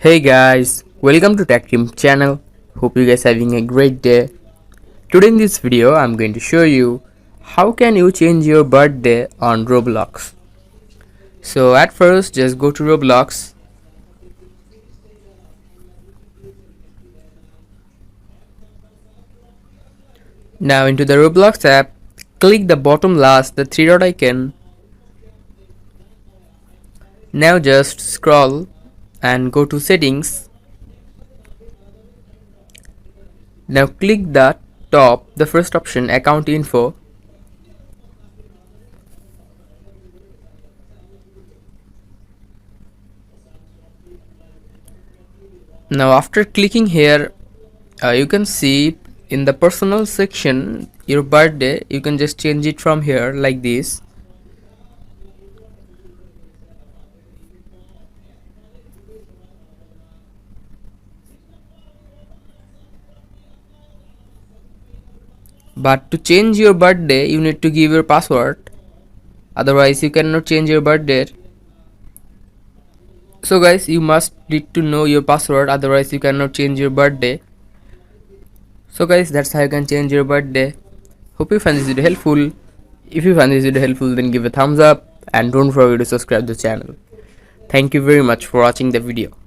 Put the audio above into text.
Hey guys, welcome to Tech Team channel. Hope you guys having a great day. Today in this video I'm going to show you how can you change your birthday on Roblox. So at first just go to Roblox. Now into the Roblox app, click the bottom last the three dot icon. Now just scroll and go to settings. Now click the top, the first option, account info. Now after clicking here, you can see in the personal section your birthday. You can just change it from here like this. But to change your birthday you need to give your password, otherwise you cannot change your birthday. So guys, you must need to know your password, otherwise you cannot change your birthday. So guys, that's how you can change your birthday. Hope you find this video helpful. If you find this video helpful, then give a thumbs up and don't forget to subscribe the channel. Thank you very much for watching the video.